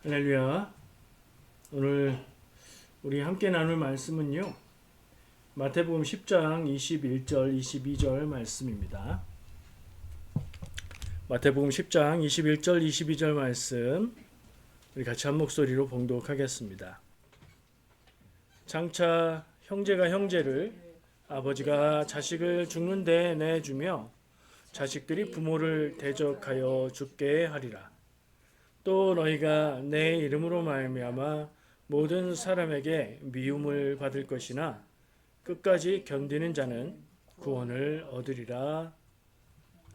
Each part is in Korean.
할렐루야. 오늘 우리 함께 나눌 말씀은요, 마태복음 10장 21절 22절 말씀입니다. 마태복음 10장 21절 22절 말씀 우리 같이 한 목소리로 봉독하겠습니다. 장차 형제가 형제를, 아버지가 자식을 죽는 데 내주며 자식들이 부모를 대적하여 죽게 하리라. 또 너희가 내 이름으로 말미암아 모든 사람에게 미움을 받을 것이나 끝까지 견디는 자는 구원을 얻으리라.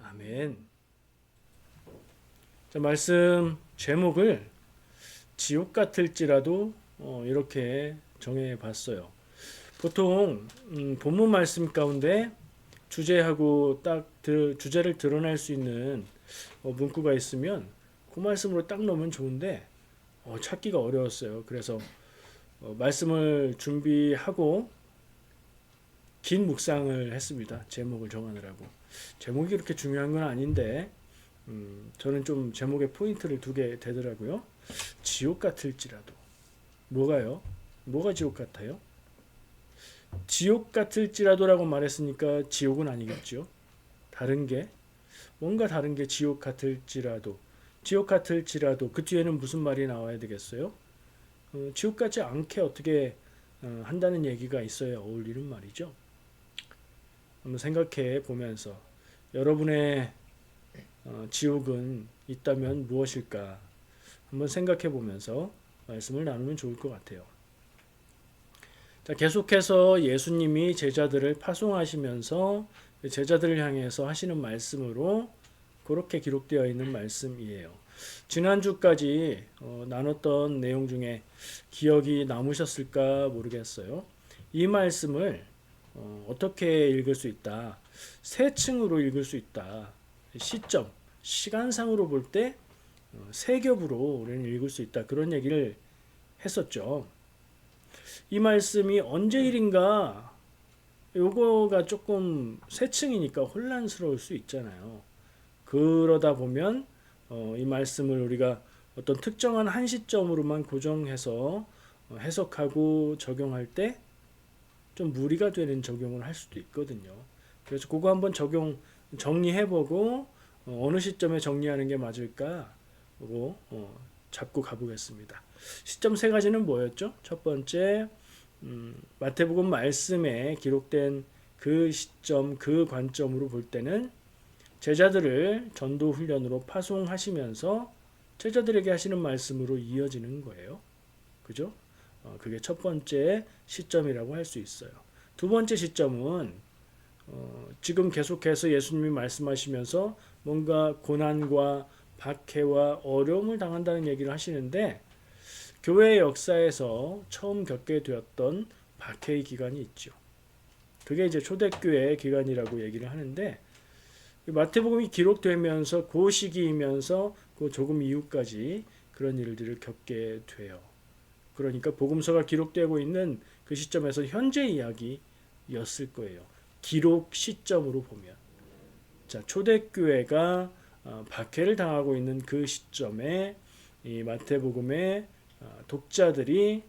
아멘. 자, 말씀 제목을 지옥 같을지라도 이렇게 정해봤어요. 보통 본문 말씀 가운데 주제하고 딱 주제를 드러낼 수 있는 문구가 있으면 그 말씀으로 딱 넣으면 좋은데 찾기가 어려웠어요. 그래서 말씀을 준비하고 긴 묵상을 했습니다. 제목을 정하느라고. 제목이 그렇게 중요한 건 아닌데 저는 좀 제목에 포인트를 두게 되더라고요. 지옥 같을지라도. 뭐가요? 뭐가 지옥 같아요? 지옥 같을지라도라고 말했으니까 지옥은 아니겠죠. 뭔가 다른 게 지옥 같을지라도. 지옥 같을지라도 그 뒤에는 무슨 말이 나와야 되겠어요? 지옥 같지 않게 어떻게 한다는 얘기가 있어야 어울리는 말이죠. 한번 생각해 보면서 여러분의 지옥은 있다면 무엇일까? 한번 생각해 보면서 말씀을 나누면 좋을 것 같아요. 자, 계속해서 예수님이 제자들을 파송하시면서 제자들을 향해서 하시는 말씀으로 그렇게 기록되어 있는 말씀이에요. 지난주까지 나눴던 내용 중에 기억이 남으셨을까 모르겠어요. 이 말씀을 어떻게 읽을 수 있다? 세 층으로 읽을 수 있다. 시점, 시간상으로 볼 때 세 겹으로 우리는 읽을 수 있다. 그런 얘기를 했었죠. 이 말씀이 언제 일인가? 요거가 조금 세 층이니까 혼란스러울 수 있잖아요. 그러다 보면 이 말씀을 우리가 어떤 특정한 한 시점으로만 고정해서 해석하고 적용할 때 좀 무리가 되는 적용을 할 수도 있거든요. 그래서 그거 한번 정리해보고 어느 시점에 정리하는 게 맞을까 하고 잡고 가보겠습니다. 시점 세 가지는 뭐였죠? 첫 번째, 마태복음 말씀에 기록된 그 시점, 그 관점으로 볼 때는 제자들을 전도 훈련으로 파송하시면서 제자들에게 하시는 말씀으로 이어지는 거예요. 그죠? 그게 첫 번째 시점이라고 할 수 있어요. 두 번째 시점은 지금 계속해서 예수님이 말씀하시면서 뭔가 고난과 박해와 어려움을 당한다는 얘기를 하시는데 교회의 역사에서 처음 겪게 되었던 박해의 기간이 있죠. 그게 이제 초대교회의 기간이라고 얘기를 하는데 마태복음이 기록되면서 그 시기이면서 그 조금 이후까지 그런 일들을 겪게 돼요. 그러니까 복음서가 기록되고 있는 그 시점에서 현재 이야기였을 거예요. 기록 시점으로 보면. 자, 초대교회가 박해를 당하고 있는 그 시점에 이 마태복음의 독자들이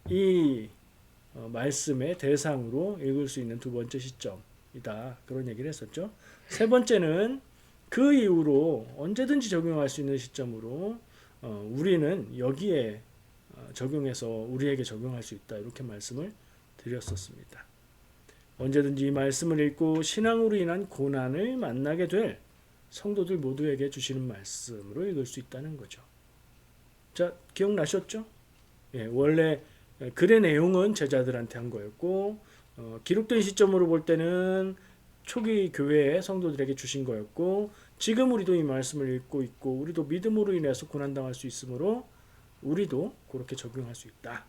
이 말씀의 대상으로 읽을 수 있는 두 번째 시점이다. 그런 얘기를 했었죠. 세 번째는 그 이후로 언제든지 적용할 수 있는 시점으로 우리는 여기에 적용해서 우리에게 적용할 수 있다. 이렇게 말씀을 드렸었습니다. 언제든지 이 말씀을 읽고 신앙으로 인한 고난을 만나게 될 성도들 모두에게 주시는 말씀으로 읽을 수 있다는 거죠. 자, 기억나셨죠? 예, 원래 글의 내용은 제자들한테 한 거였고 기록된 시점으로 볼 때는 초기 교회의 성도들에게 주신 거였고 지금 우리도 이 말씀을 읽고 있고 우리도 믿음으로 인해서 고난당할 수 있으므로 우리도 그렇게 적용할 수 있다.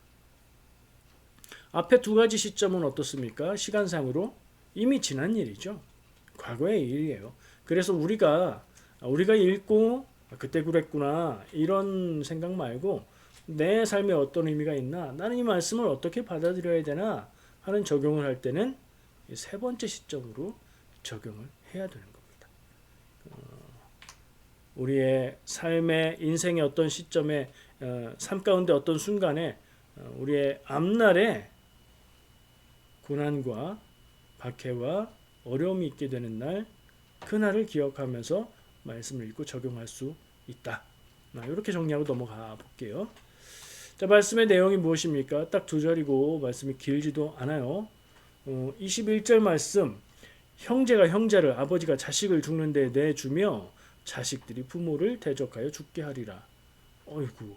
앞에 두 가지 시점은 어떻습니까? 시간상으로 이미 지난 일이죠. 과거의 일이에요. 그래서 우리가 읽고 그때 그랬구나 이런 생각 말고 내 삶에 어떤 의미가 있나 나는 이 말씀을 어떻게 받아들여야 되나 하는 적용을 할 때는 세 번째 시점으로 적용을 해야 되는 겁니다. 우리의 삶의 인생의 어떤 시점에 삶 가운데 어떤 순간에 우리의 앞날에 고난과 박해와 어려움이 있게 되는 날, 그날을 기억하면서 말씀을 읽고 적용할 수 있다. 이렇게 정리하고 넘어가 볼게요. 자, 말씀의 내용이 무엇입니까? 딱 두 절이고 말씀이 길지도 않아요. 21절 말씀, 형제가 형제를, 아버지가 자식을 죽는 데 내주며 자식들이 부모를 대적하여 죽게 하리라. 어이구.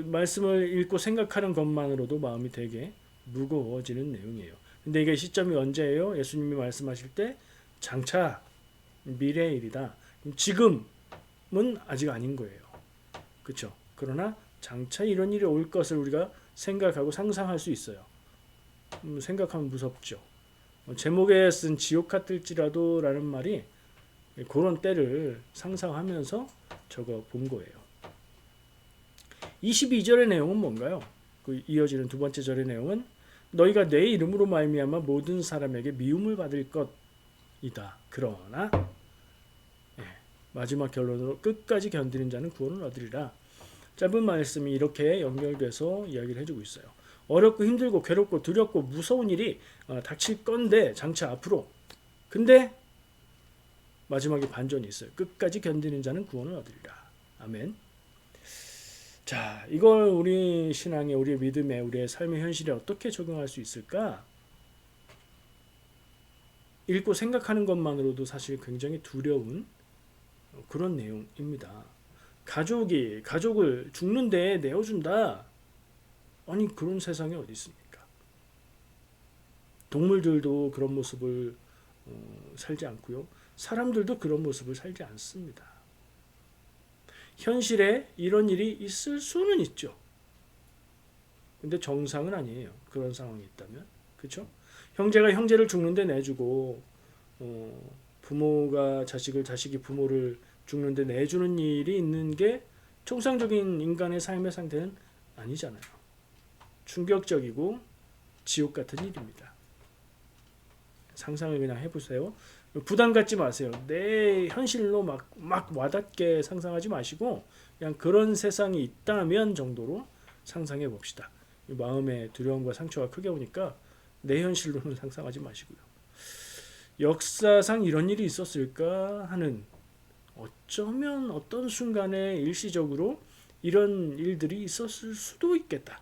말씀을 읽고 생각하는 것만으로도 마음이 되게 무거워지는 내용이에요. 근데 이게 시점이 언제예요? 예수님이 말씀하실 때 장차 미래의 일이다. 지금은 아직 아닌 거예요. 그렇죠? 그러나 장차 이런 일이 올 것을 우리가 생각하고 상상할 수 있어요. 생각하면 무섭죠. 제목에 쓴 지옥 같을지라도 라는 말이 그런 때를 상상하면서 적어 본 거예요. 22절의 내용은 뭔가요? 그 이어지는 두 번째 절의 내용은 너희가 내 이름으로 말미암아 모든 사람에게 미움을 받을 것이다. 그러나 마지막 결론으로 끝까지 견디는 자는 구원을 얻으리라. 짧은 말씀이 이렇게 연결돼서 이야기를 해주고 있어요. 어렵고 힘들고 괴롭고 두렵고 무서운 일이 닥칠 건데 장차 앞으로. 근데 마지막에 반전이 있어요. 끝까지 견디는 자는 구원을 얻으리라. 아멘. 자, 이걸 우리 신앙에, 우리의 믿음에, 우리의 삶의 현실에 어떻게 적용할 수 있을까? 읽고 생각하는 것만으로도 사실 굉장히 두려운 그런 내용입니다. 가족을 죽는 데에 내어준다. 아니, 그런 세상에 어디 있습니까? 동물들도 그런 모습을 살지 않고요. 사람들도 그런 모습을 살지 않습니다. 현실에 이런 일이 있을 수는 있죠. 근데 정상은 아니에요. 그런 상황이 있다면. 그렇죠? 형제가 형제를 죽는데 내주고 부모가 자식을, 자식이 부모를 죽는데 내주는 일이 있는 게 정상적인 인간의 삶의 상태는 아니잖아요. 충격적이고 지옥 같은 일입니다. 상상을 그냥 해보세요. 부담 갖지 마세요. 내 현실로 막 와닿게 상상하지 마시고 그냥 그런 세상이 있다면 정도로 상상해 봅시다. 마음의 두려움과 상처가 크게 오니까 내 현실로는 상상하지 마시고요. 역사상 이런 일이 있었을까 하는, 어쩌면 어떤 순간에 일시적으로 이런 일들이 있었을 수도 있겠다.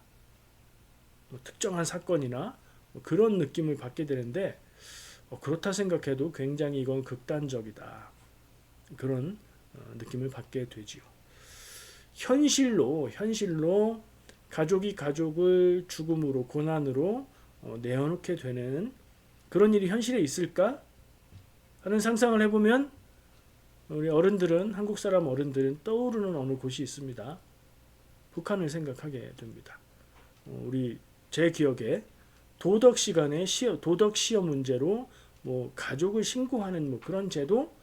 특정한 사건이나 그런 느낌을 받게 되는데 그렇다 생각해도 굉장히 이건 극단적이다. 그런 느낌을 받게 되지요. 현실로 가족이 가족을 죽음으로, 고난으로 내어놓게 되는 그런 일이 현실에 있을까 하는 상상을 해보면 우리 어른들은, 한국 사람 어른들은 떠오르는 어느 곳이 있습니다. 북한을 생각하게 됩니다. 제 기억에 도덕 시간에 도덕 시험 문제로 가족을 신고하는 그런 제도,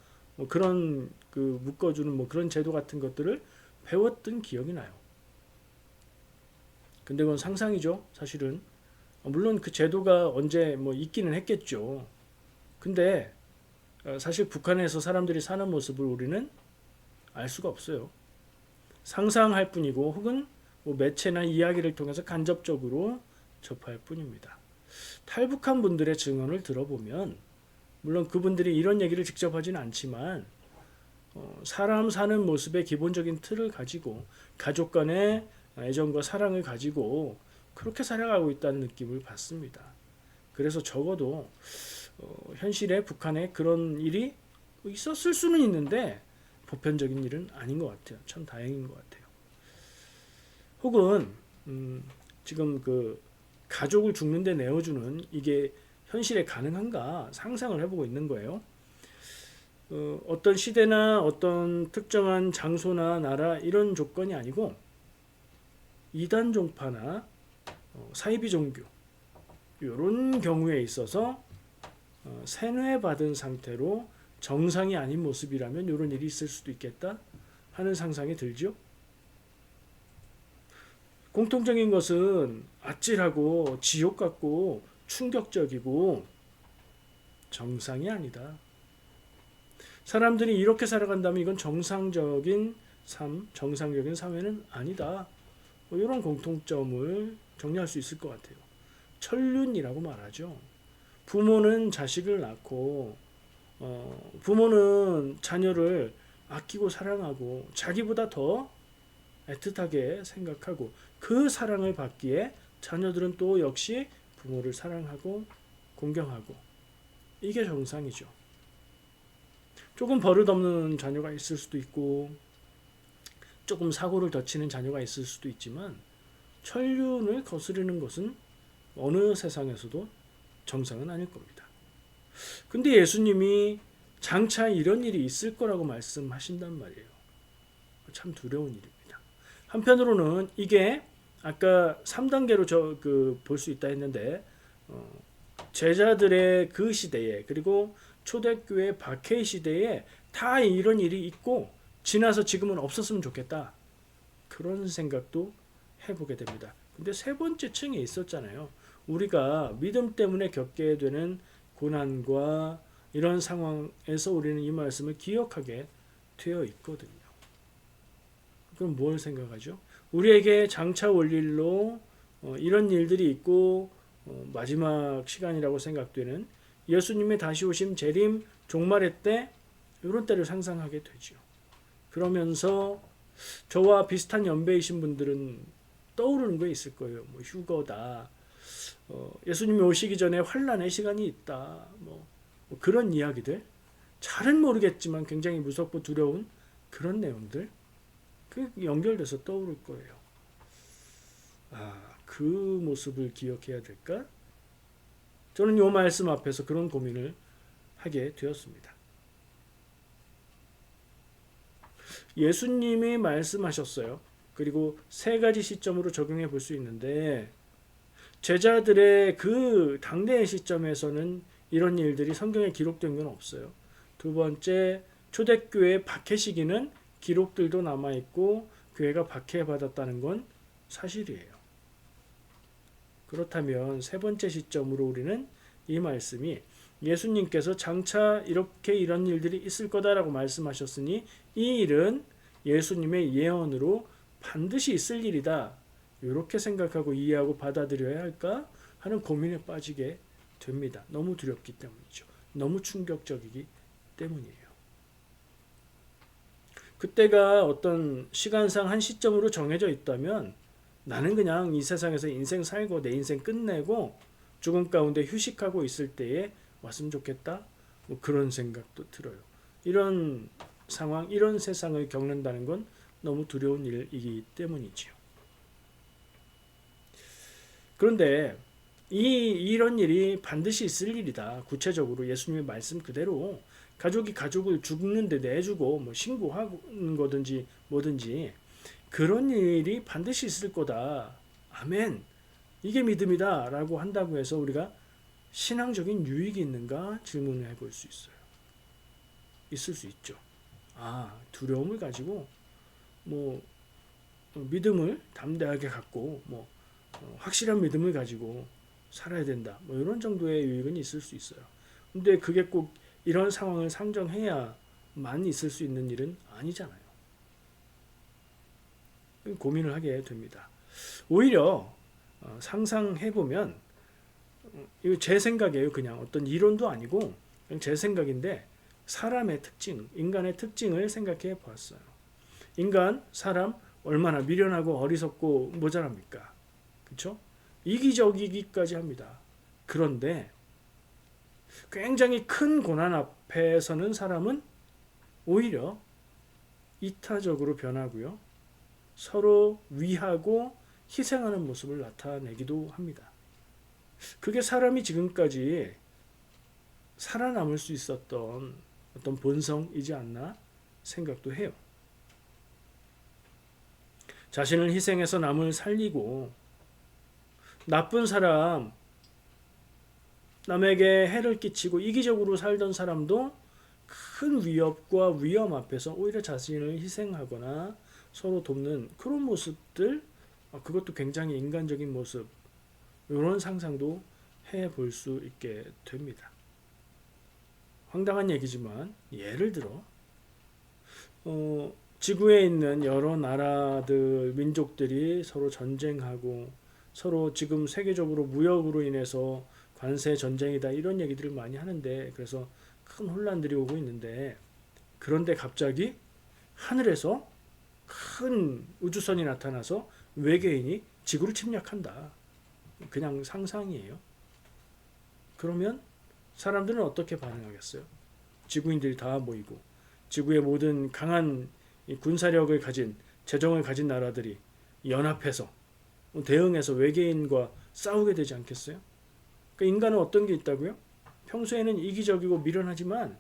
그런 묶어주는 그런 제도 같은 것들을 배웠던 기억이 나요. 근데 그건 상상이죠, 사실은. 물론 그 제도가 언제 있기는 했겠죠. 근데 사실 북한에서 사람들이 사는 모습을 우리는 알 수가 없어요. 상상할 뿐이고, 혹은 매체나 이야기를 통해서 간접적으로 접할 뿐입니다. 탈북한 분들의 증언을 들어보면, 물론 그분들이 이런 얘기를 직접 하지는 않지만 사람 사는 모습의 기본적인 틀을 가지고 가족 간의 애정과 사랑을 가지고 그렇게 살아가고 있다는 느낌을 받습니다. 그래서 적어도 현실에 북한에 그런 일이 있었을 수는 있는데 보편적인 일은 아닌 것 같아요. 참 다행인 것 같아요. 혹은 지금 가족을 죽는데 내어주는 이게 현실에 가능한가 상상을 해보고 있는 거예요. 어떤 시대나 어떤 특정한 장소나 나라 이런 조건이 아니고 이단 종파나 사이비 종교 이런 경우에 있어서 세뇌받은 상태로 정상이 아닌 모습이라면 이런 일이 있을 수도 있겠다 하는 상상이 들죠. 공통적인 것은 아찔하고 지옥 같고 충격적이고 정상이 아니다. 사람들이 이렇게 살아간다면 이건 정상적인 삶, 정상적인 사회는 아니다. 뭐 이런 공통점을 정리할 수 있을 것 같아요. 천륜이라고 말하죠. 부모는 자식을 낳고 부모는 자녀를 아끼고 사랑하고 자기보다 더 애틋하게 생각하고 그 사랑을 받기에 자녀들은 또 역시 부모를 사랑하고 공경하고 이게 정상이죠. 조금 버릇없는 자녀가 있을 수도 있고 조금 사고를 더 치는 자녀가 있을 수도 있지만 천륜을 거스르는 것은 어느 세상에서도 정상은 아닐 겁니다. 근데 예수님이 장차 이런 일이 있을 거라고 말씀하신단 말이에요. 참 두려운 일입니다. 한편으로는 이게 아까 3단계로 볼 수 있다 했는데 제자들의 그 시대에 그리고 초대교회 박해 시대에 다 이런 일이 있고 지나서 지금은 없었으면 좋겠다. 그런 생각도 해보게 됩니다. 근데 세 번째 층에 있었잖아요. 우리가 믿음 때문에 겪게 되는 고난과 이런 상황에서 우리는 이 말씀을 기억하게 되어 있거든요. 그럼 뭘 생각하죠? 우리에게 장차 올 일로 이런 일들이 있고 마지막 시간이라고 생각되는 예수님의 다시 오심 재림 종말의 때 이런 때를 상상하게 되죠. 그러면서 저와 비슷한 연배이신 분들은 떠오르는 게 있을 거예요. 뭐 휴거다. 예수님이 오시기 전에 환란의 시간이 있다. 뭐 그런 이야기들. 잘은 모르겠지만 굉장히 무섭고 두려운 그런 내용들. 그 연결돼서 떠오를 거예요. 그 모습을 기억해야 될까? 저는 이 말씀 앞에서 그런 고민을 하게 되었습니다. 예수님이 말씀하셨어요. 그리고 세 가지 시점으로 적용해 볼 수 있는데 제자들의 그 당대의 시점에서는 이런 일들이 성경에 기록된 건 없어요. 두 번째, 초대교회 박해 시기는 기록들도 남아있고 교회가 박해받았다는 건 사실이에요. 그렇다면 세 번째 시점으로 우리는 이 말씀이 예수님께서 장차 이렇게 이런 일들이 있을 거다라고 말씀하셨으니 이 일은 예수님의 예언으로 반드시 있을 일이다. 이렇게 생각하고 이해하고 받아들여야 할까 하는 고민에 빠지게 됩니다. 너무 두렵기 때문이죠. 너무 충격적이기 때문이에요. 그때가 어떤 시간상 한 시점으로 정해져 있다면 나는 그냥 이 세상에서 인생 살고 내 인생 끝내고 죽음 가운데 휴식하고 있을 때에 왔으면 좋겠다. 뭐 그런 생각도 들어요. 이런 상황, 이런 세상을 겪는다는 건 너무 두려운 일이기 때문이지요. 그런데 이런 일이 반드시 있을 일이다. 구체적으로 예수님의 말씀 그대로 가족이 가족을 죽는데 내주고 뭐 신고하는 거든지 뭐든지 그런 일이 반드시 있을 거다. 아멘. 이게 믿음이다. 라고 한다고 해서 우리가 신앙적인 유익이 있는가 질문을 해볼 수 있어요. 있을 수 있죠. 두려움을 가지고 뭐 믿음을 담대하게 갖고 뭐 확실한 믿음을 가지고 살아야 된다. 뭐 이런 정도의 유익은 있을 수 있어요. 근데 그게 꼭 이런 상황을 상정해야만 있을 수 있는 일은 아니잖아요. 고민을 하게 됩니다. 오히려 상상해보면 이거 제 생각이에요. 그냥 어떤 이론도 아니고 그냥 제 생각인데 사람의 특징, 인간의 특징을 생각해 보았어요. 인간, 사람 얼마나 미련하고 어리석고 모자랍니까? 그렇죠? 이기적이기까지 합니다. 그런데 굉장히 큰 고난 앞에서는 사람은 오히려 이타적으로 변하고요. 서로 위하고 희생하는 모습을 나타내기도 합니다. 그게 사람이 지금까지 살아남을 수 있었던 어떤 본성이지 않나 생각도 해요. 자신을 희생해서 남을 살리고 나쁜 사람, 남에게 해를 끼치고 이기적으로 살던 사람도 큰 위협과 위험 앞에서 오히려 자신을 희생하거나 서로 돕는 그런 모습들, 그것도 굉장히 인간적인 모습, 이런 상상도 해볼 수 있게 됩니다. 황당한 얘기지만 예를 들어 지구에 있는 여러 나라들, 민족들이 서로 전쟁하고 서로 지금 세계적으로 무역으로 인해서 관세 전쟁이다 이런 얘기들을 많이 하는데 그래서 큰 혼란들이 오고 있는데 그런데 갑자기 하늘에서 큰 우주선이 나타나서 외계인이 지구를 침략한다. 그냥 상상이에요. 그러면 사람들은 어떻게 반응하겠어요? 지구인들이 다 모이고 지구의 모든 강한 군사력을 가진 재정을 가진 나라들이 연합해서 대응해서 외계인과 싸우게 되지 않겠어요? 그러니까 인간은 어떤 게 있다고요? 평소에는 이기적이고 미련하지만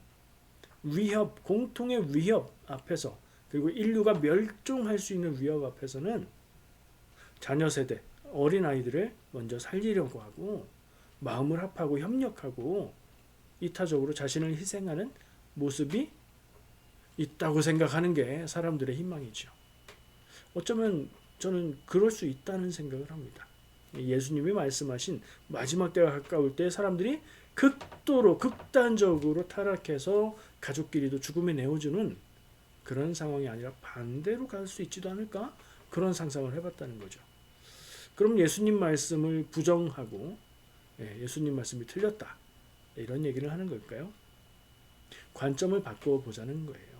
위협, 공통의 위협 앞에서 그리고 인류가 멸종할 수 있는 위협 앞에서는 자녀 세대, 어린 아이들을 먼저 살리려고 하고 마음을 합하고 협력하고 이타적으로 자신을 희생하는 모습이 있다고 생각하는 게 사람들의 희망이죠. 어쩌면 저는 그럴 수 있다는 생각을 합니다. 예수님이 말씀하신 마지막 때가 가까울 때 사람들이 극도로 극단적으로 타락해서 가족끼리도 죽음에 내어주는 그런 상황이 아니라 반대로 갈 수 있지도 않을까? 그런 상상을 해봤다는 거죠. 그럼 예수님 말씀을 부정하고 예수님 말씀이 틀렸다 이런 얘기를 하는 걸까요? 관점을 바꿔보자는 거예요.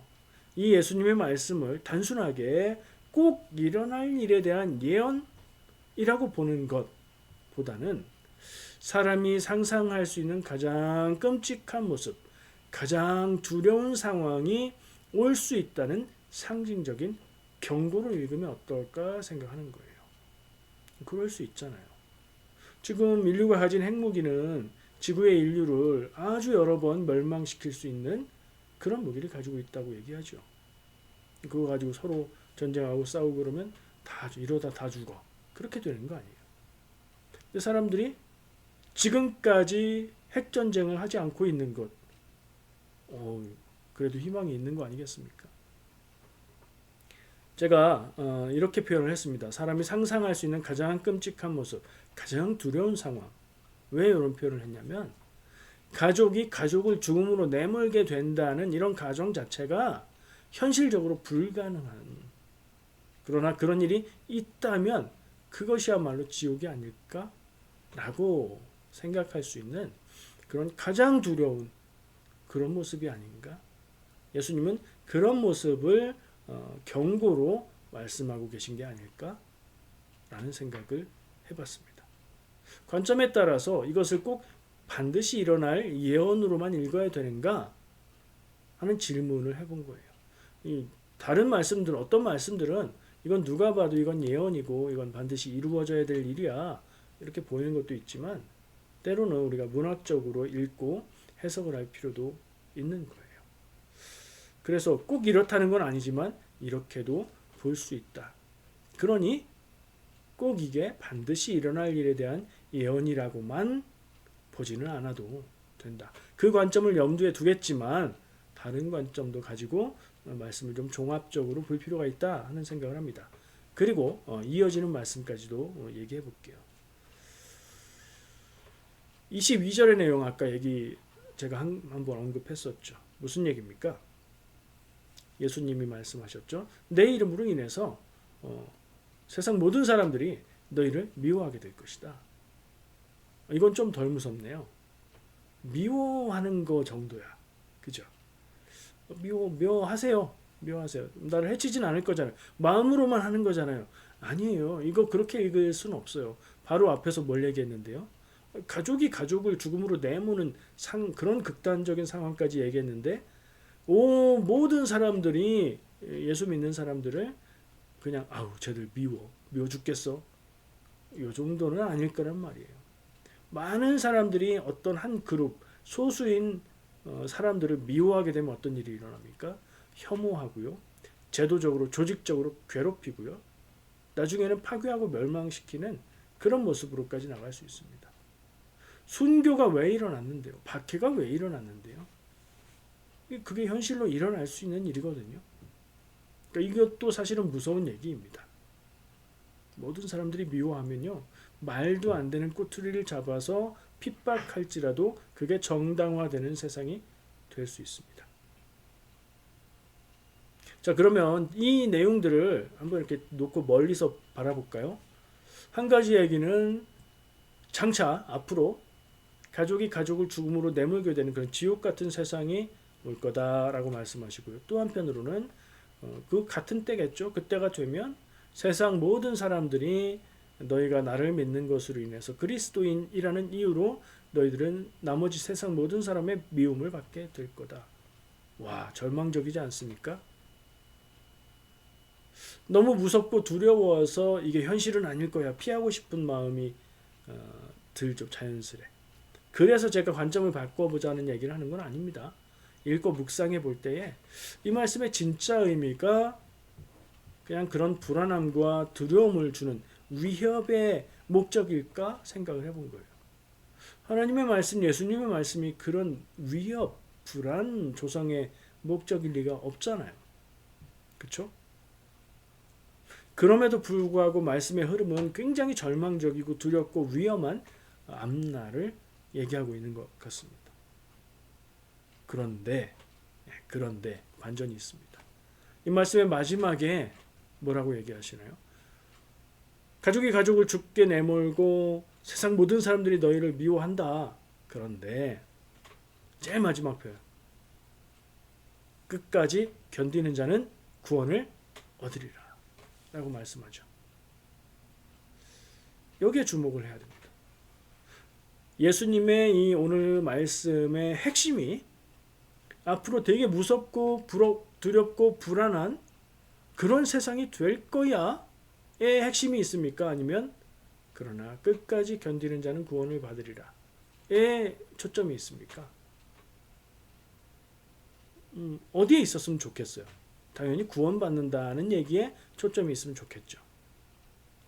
이 예수님의 말씀을 단순하게 꼭 일어날 일에 대한 예언이라고 보는 것보다는 사람이 상상할 수 있는 가장 끔찍한 모습, 가장 두려운 상황이 올 수 있다는 상징적인 경고를 읽으면 어떨까 생각하는 거예요. 그럴 수 있잖아요. 지금 인류가 가진 핵무기는 지구의 인류를 아주 여러 번 멸망시킬 수 있는 그런 무기를 가지고 있다고 얘기하죠. 그거 가지고 서로 전쟁하고 싸우고 그러면 이러다 다 죽어. 그렇게 되는 거 아니에요. 근데 사람들이 지금까지 핵전쟁을 하지 않고 있는 것, 그래도 희망이 있는 거 아니겠습니까? 제가 이렇게 표현을 했습니다. 사람이 상상할 수 있는 가장 끔찍한 모습, 가장 두려운 상황. 왜 이런 표현을 했냐면 가족이 가족을 죽음으로 내몰게 된다는 이런 가정 자체가 현실적으로 불가능한, 그러나 그런 일이 있다면 그것이야말로 지옥이 아닐까라고 생각할 수 있는 그런 가장 두려운 그런 모습이 아닌가. 예수님은 그런 모습을 경고로 말씀하고 계신 게 아닐까라는 생각을 해봤습니다. 관점에 따라서 이것을 꼭 반드시 일어날 예언으로만 읽어야 되는가 하는 질문을 해본 거예요. 이 다른 말씀들은, 어떤 말씀들은 이건 누가 봐도 이건 예언이고 이건 반드시 이루어져야 될 일이야 이렇게 보이는 것도 있지만 때로는 우리가 문학적으로 읽고 해석을 할 필요도 있는 거예요. 그래서 꼭 이렇다는 건 아니지만 이렇게도 볼 수 있다. 그러니 꼭 이게 반드시 일어날 일에 대한 예언이라고만 보지는 않아도 된다. 그 관점을 염두에 두겠지만 다른 관점도 가지고 말씀을 좀 종합적으로 볼 필요가 있다 하는 생각을 합니다. 그리고 이어지는 말씀까지도 얘기해 볼게요. 22절의 내용 아까 제가 한번 언급했었죠. 무슨 얘기입니까? 예수님이 말씀하셨죠. 내 이름으로 인해서 세상 모든 사람들이 너희를 미워하게 될 것이다. 이건 좀 덜 무섭네요. 미워하는 거 정도야. 그죠? 미워하세요. 나를 해치진 않을 거잖아요. 마음으로만 하는 거잖아요. 아니에요. 이거 그렇게 읽을 수는 없어요. 바로 앞에서 뭘 얘기했는데요. 가족이 가족을 죽음으로 내모는 그런 극단적인 상황까지 얘기했는데 모든 사람들이 예수 믿는 사람들을 그냥 쟤들 미워 죽겠어. 이 정도는 아닐 거란 말이에요. 많은 사람들이 어떤 한 그룹, 소수인 사람들을 미워하게 되면 어떤 일이 일어납니까? 혐오하고요. 제도적으로, 조직적으로 괴롭히고요. 나중에는 파괴하고 멸망시키는 그런 모습으로까지 나갈 수 있습니다. 순교가 왜 일어났는데요? 박해가 왜 일어났는데요? 그게 현실로 일어날 수 있는 일이거든요. 그러니까 이것도 사실은 무서운 얘기입니다. 모든 사람들이 미워하면요. 말도 안 되는 꼬투리를 잡아서 핍박할지라도 그게 정당화되는 세상이 될 수 있습니다. 자, 그러면 이 내용들을 한번 이렇게 놓고 멀리서 바라볼까요? 한 가지 얘기는 장차 앞으로 가족이 가족을 죽음으로 내몰게 되는 그런 지옥 같은 세상이 올 거다라고 말씀하시고요. 또 한편으로는 그 같은 때겠죠. 그때가 되면 세상 모든 사람들이 너희가 나를 믿는 것으로 인해서 그리스도인이라는 이유로 너희들은 나머지 세상 모든 사람의 미움을 받게 될 거다. 와, 절망적이지 않습니까? 너무 무섭고 두려워서 이게 현실은 아닐 거야. 피하고 싶은 마음이 들죠. 자연스레. 그래서 제가 관점을 바꿔보자는 얘기를 하는 건 아닙니다. 읽고 묵상해 볼 때에 이 말씀의 진짜 의미가 그냥 그런 불안함과 두려움을 주는 위협의 목적일까 생각을 해본 거예요. 하나님의 말씀, 예수님의 말씀이 그런 위협, 불안 조성의 목적일 리가 없잖아요. 그렇죠? 그럼에도 불구하고 말씀의 흐름은 굉장히 절망적이고 두렵고 위험한 앞날을 얘기하고 있는 것 같습니다. 그런데 반전이 있습니다. 이 말씀의 마지막에 뭐라고 얘기하시나요? 가족이 가족을 죽게 내몰고 세상 모든 사람들이 너희를 미워한다. 그런데 제일 마지막 표현. 끝까지 견디는 자는 구원을 얻으리라. 라고 말씀하죠. 여기에 주목을 해야 됩니다. 예수님의 이 오늘 말씀의 핵심이 앞으로 되게 무섭고 두렵고 불안한 그런 세상이 될 거야의 핵심이 있습니까? 아니면 그러나 끝까지 견디는 자는 구원을 받으리라의 초점이 있습니까? 어디에 있었으면 좋겠어요? 당연히 구원받는다는 얘기에 초점이 있으면 좋겠죠.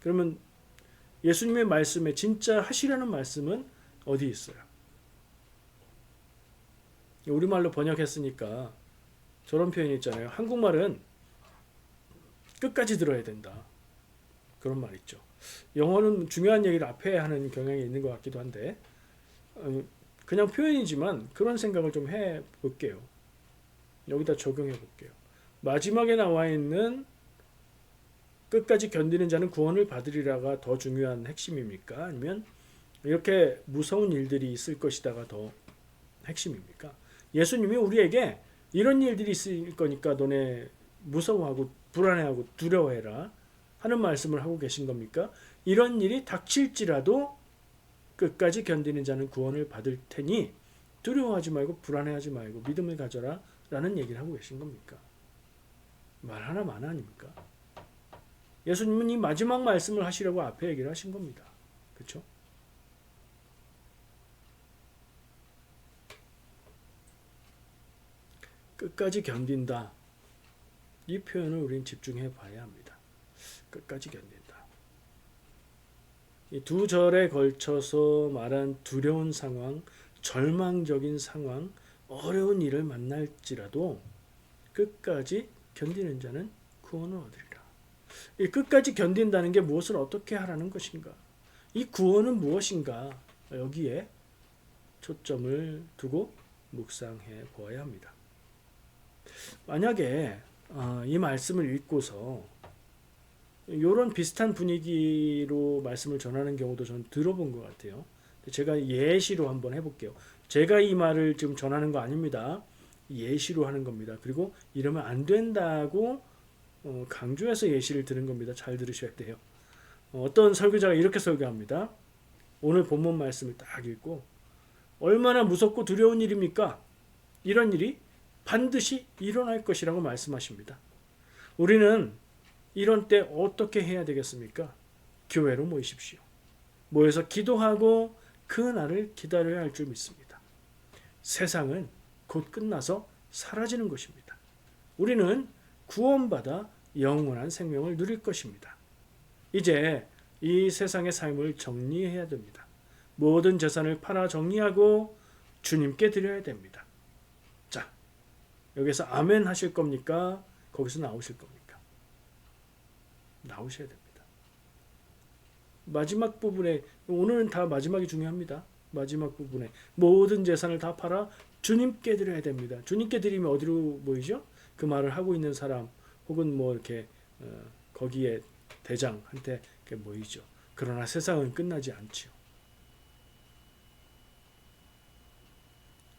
그러면 예수님의 말씀에 진짜 하시려는 말씀은 어디 있어요? 우리말로 번역했으니까 저런 표현이 있잖아요. 한국말은 끝까지 들어야 된다. 그런 말 있죠. 영어는 중요한 얘기를 앞에 하는 경향이 있는 것 같기도 한데 그냥 표현이지만 그런 생각을 좀 해볼게요. 여기다 적용해 볼게요. 마지막에 나와 있는 끝까지 견디는 자는 구원을 받으리라가 더 중요한 핵심입니까? 아니면 이렇게 무서운 일들이 있을 것이다가 더 핵심입니까? 예수님이 우리에게 이런 일들이 있을 거니까 너네 무서워하고 불안해하고 두려워해라 하는 말씀을 하고 계신 겁니까? 이런 일이 닥칠지라도 끝까지 견디는 자는 구원을 받을 테니 두려워하지 말고 불안해하지 말고 믿음을 가져라 라는 얘기를 하고 계신 겁니까? 말 하나만 아닙니까? 예수님은 이 마지막 말씀을 하시려고 앞에 얘기를 하신 겁니다. 그렇죠? 끝까지 견딘다. 이 표현을 우리는 집중해 봐야 합니다. 끝까지 견딘다. 이 두 절에 걸쳐서 말한 두려운 상황, 절망적인 상황, 어려운 일을 만날지라도 끝까지 견디는 자는 구원을 얻으리라. 이 끝까지 견딘다는 게 무엇을 어떻게 하라는 것인가? 이 구원은 무엇인가? 여기에 초점을 두고 묵상해 보아야 합니다. 만약에 이 말씀을 읽고서 이런 비슷한 분위기로 말씀을 전하는 경우도 저는 들어본 것 같아요. 제가 예시로 한번 해볼게요. 제가 이 말을 지금 전하는 거 아닙니다. 예시로 하는 겁니다. 그리고 이러면 안 된다고 강조해서 예시를 들은 겁니다. 잘 들으셔야 돼요. 어떤 설교자가 이렇게 설교합니다. 오늘 본문 말씀을 딱 읽고 얼마나 무섭고 두려운 일입니까? 이런 일이 반드시 일어날 것이라고 말씀하십니다. 우리는 이런 때 어떻게 해야 되겠습니까? 교회로 모이십시오. 모여서 기도하고 그 날을 기다려야 할 줄 믿습니다. 세상은 곧 끝나서 사라지는 것입니다. 우리는 구원받아 영원한 생명을 누릴 것입니다. 이제 이 세상의 삶을 정리해야 됩니다. 모든 재산을 팔아 정리하고 주님께 드려야 됩니다. 자, 여기서 아멘 하실 겁니까? 거기서 나오실 겁니까? 나오셔야 됩니다. 마지막 부분에 오늘은 다 마지막이 중요합니다. 마지막 부분에 모든 재산을 다 팔아 주님께 드려야 됩니다. 주님께 드리면 어디로 모이죠? 그 말을 하고 있는 사람 혹은 뭐 이렇게 거기에 대장한테 모이죠. 그러나 세상은 끝나지 않지요.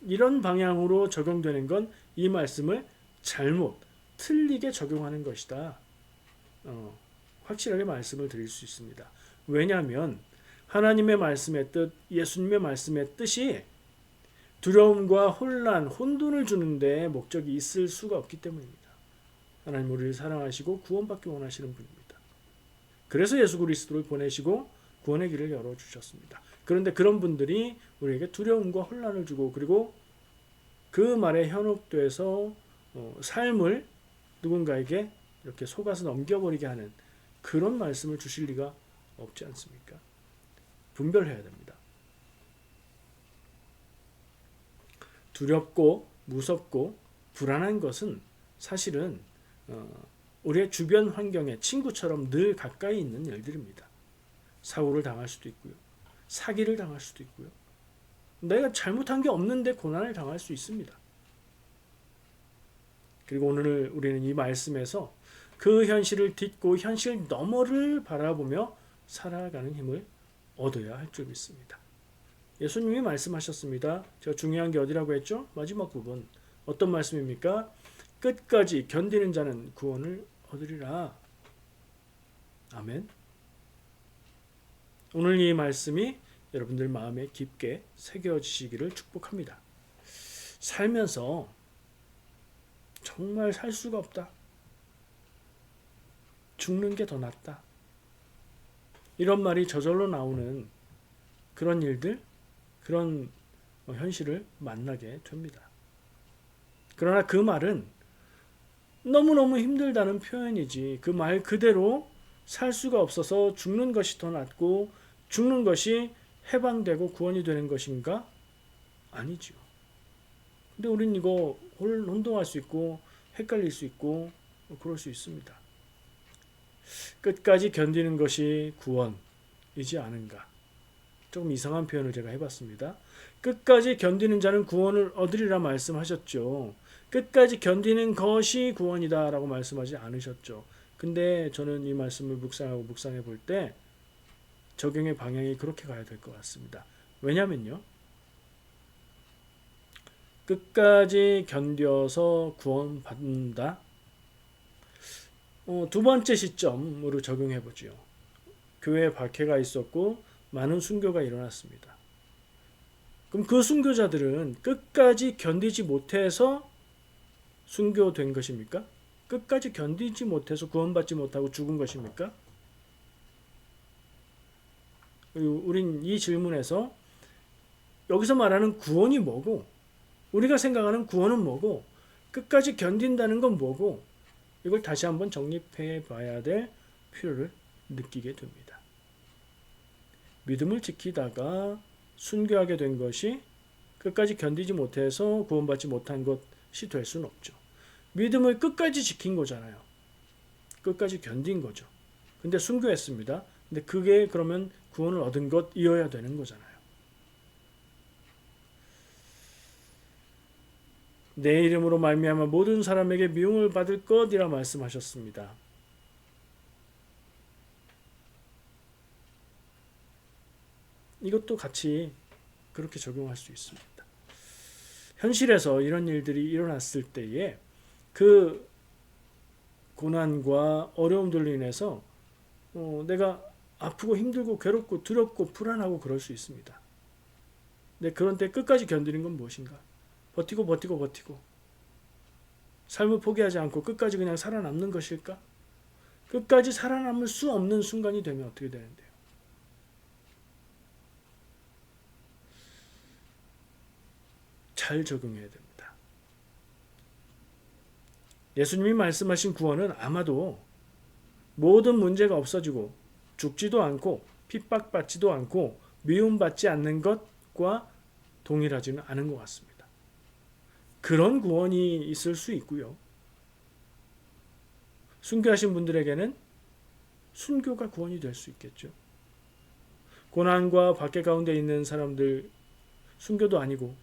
이런 방향으로 적용되는 건 이 말씀을 잘못 틀리게 적용하는 것이다. 확실하게 말씀을 드릴 수 있습니다. 왜냐하면 하나님의 말씀의 뜻, 예수님의 말씀의 뜻이 두려움과 혼란, 혼돈을 주는데 목적이 있을 수가 없기 때문입니다. 하나님 우리를 사랑하시고 구원받기 원하시는 분입니다. 그래서 예수 그리스도를 보내시고 구원의 길을 열어주셨습니다. 그런데 그런 분들이 우리에게 두려움과 혼란을 주고 그리고 그 말에 현혹돼서 삶을 누군가에게 이렇게 속아서 넘겨버리게 하는 그런 말씀을 주실 리가 없지 않습니까? 분별해야 됩니다. 두렵고 무섭고 불안한 것은 사실은 우리의 주변 환경에 친구처럼 늘 가까이 있는 일들입니다. 사고를 당할 수도 있고요. 사기를 당할 수도 있고요. 내가 잘못한 게 없는데 고난을 당할 수 있습니다. 그리고 오늘 우리는 이 말씀에서 그 현실을 딛고 현실 너머를 바라보며 살아가는 힘을 얻어야 할 줄 믿습니다. 예수님이 말씀하셨습니다. 제가 중요한 게 어디라고 했죠? 마지막 부분. 어떤 말씀입니까? 끝까지 견디는 자는 구원을 얻으리라. 아멘. 오늘 이 말씀이 여러분들 마음에 깊게 새겨지시기를 축복합니다. 살면서 정말 살 수가 없다. 죽는 게 더 낫다. 이런 말이 저절로 나오는 그런 일들, 그런 현실을 만나게 됩니다. 그러나 그 말은 너무너무 힘들다는 표현이지 그 말 그대로 살 수가 없어서 죽는 것이 더 낫고 죽는 것이 해방되고 구원이 되는 것인가? 아니죠. 근데 우린 이거 혼동할 수 있고 헷갈릴 수 있고 그럴 수 있습니다. 끝까지 견디는 것이 구원이지 않은가? 조금 이상한 표현을 제가 해봤습니다. 끝까지 견디는 자는 구원을 얻으리라 말씀하셨죠. 끝까지 견디는 것이 구원이다 라고 말씀하지 않으셨죠. 근데 저는 이 말씀을 묵상해 볼 때 적용의 방향이 그렇게 가야 될 것 같습니다. 왜냐면요. 끝까지 견뎌서 구원받는다. 두 번째 시점으로 적용해 보죠. 교회에 박해가 있었고 많은 순교가 일어났습니다. 그럼 그 순교자들은 끝까지 견디지 못해서 순교된 것입니까? 끝까지 견디지 못해서 구원받지 못하고 죽은 것입니까? 우린 이 질문에서 여기서 말하는 구원이 뭐고 우리가 생각하는 구원은 뭐고 끝까지 견딘다는 건 뭐고 이걸 다시 한번 정립해 봐야 될 필요를 느끼게 됩니다. 믿음을 지키다가 순교하게 된 것이 끝까지 견디지 못해서 구원받지 못한 것이 될 수는 없죠. 믿음을 끝까지 지킨 거잖아요. 끝까지 견딘 거죠. 근데 순교했습니다. 근데 그게 그러면 구원을 얻은 것이어야 되는 거잖아요. 내 이름으로 말미암아 모든 사람에게 미움을 받을 것이라 말씀하셨습니다. 이것도 같이 그렇게 적용할 수 있습니다. 현실에서 이런 일들이 일어났을 때에 그 고난과 어려움들로 인해서 내가 아프고 힘들고 괴롭고 두렵고 불안하고 그럴 수 있습니다. 근데 그런 때 끝까지 견디는 건 무엇인가? 버티고 삶을 포기하지 않고 끝까지 그냥 살아남는 것일까? 끝까지 살아남을 수 없는 순간이 되면 어떻게 되는데요? 잘 적용해야 됩니다. 예수님이 말씀하신 구원은 아마도 모든 문제가 없어지고 죽지도 않고 핍박받지도 않고 미움받지 않는 것과 동일하지는 않은 것 같습니다. 그런 구원이 있을 수 있고요. 순교하신 분들에게는 순교가 구원이 될 수 있겠죠. 고난과 박해 가운데 있는 사람들 순교도 아니고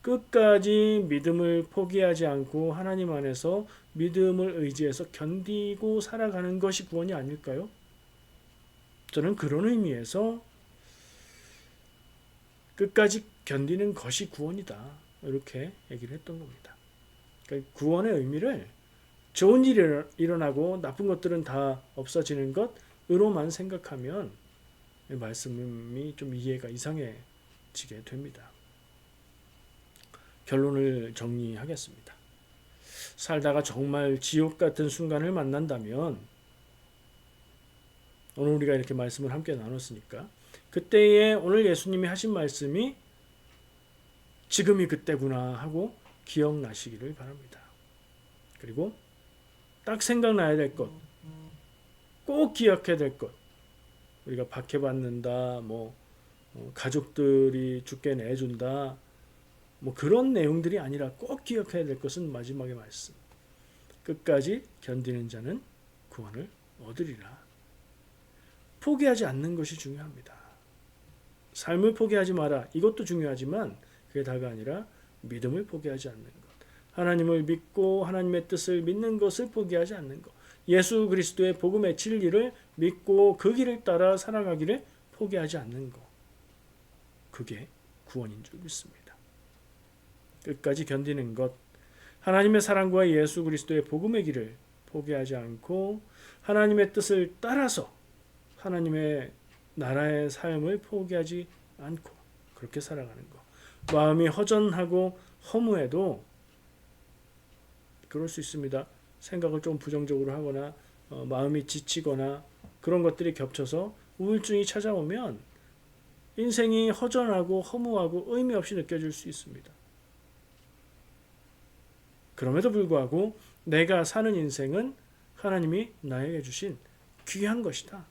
끝까지 믿음을 포기하지 않고 하나님 안에서 믿음을 의지해서 견디고 살아가는 것이 구원이 아닐까요? 저는 그런 의미에서 끝까지 견디는 것이 구원이다. 이렇게 얘기를 했던 겁니다. 그러니까 구원의 의미를 좋은 일이 일어나고 나쁜 것들은 다 없어지는 것으로만 생각하면 말씀이 좀 이해가 이상해지게 됩니다. 결론을 정리하겠습니다. 살다가 정말 지옥 같은 순간을 만난다면, 오늘 우리가 이렇게 말씀을 함께 나눴으니까 그때에 오늘 예수님이 하신 말씀이 지금이 그때구나 하고 기억나시기를 바랍니다. 그리고 딱 생각나야 될 것, 꼭 기억해야 될 것, 우리가 박해받는다, 가족들이 죽게 내준다, 그런 내용들이 아니라 꼭 기억해야 될 것은 마지막의 말씀. 끝까지 견디는 자는 구원을 얻으리라. 포기하지 않는 것이 중요합니다. 삶을 포기하지 마라. 이것도 중요하지만 그게 다가 아니라 믿음을 포기하지 않는 것. 하나님을 믿고 하나님의 뜻을 믿는 것을 포기하지 않는 것. 예수 그리스도의 복음의 진리를 믿고 그 길을 따라 살아가기를 포기하지 않는 것. 그게 구원인 줄 믿습니다. 끝까지 견디는 것, 하나님의 사랑과 예수 그리스도의 복음의 길을 포기하지 않고 하나님의 뜻을 따라서 하나님의 나라의 삶을 포기하지 않고 그렇게 살아가는 것. 마음이 허전하고 허무해도 그럴 수 있습니다. 생각을 좀 부정적으로 하거나 마음이 지치거나 그런 것들이 겹쳐서 우울증이 찾아오면 인생이 허전하고 허무하고 의미 없이 느껴질 수 있습니다. 그럼에도 불구하고 내가 사는 인생은 하나님이 나에게 주신 귀한 것이다.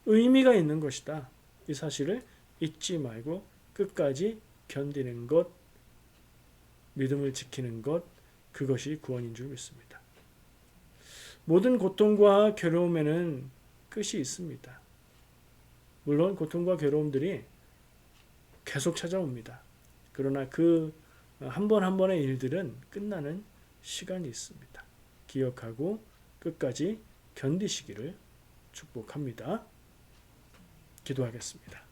의미가 있는 것이다. 이 사실을 잊지 말고 끝까지 견디는 것, 믿음을 지키는 것, 그것이 구원인 줄 믿습니다. 모든 고통과 괴로움에는 끝이 있습니다. 물론 고통과 괴로움들이 계속 찾아옵니다. 그러나 그 한 번 한 번의 일들은 끝나는 시간이 있습니다. 기억하고 끝까지 견디시기를 축복합니다. 기도하겠습니다.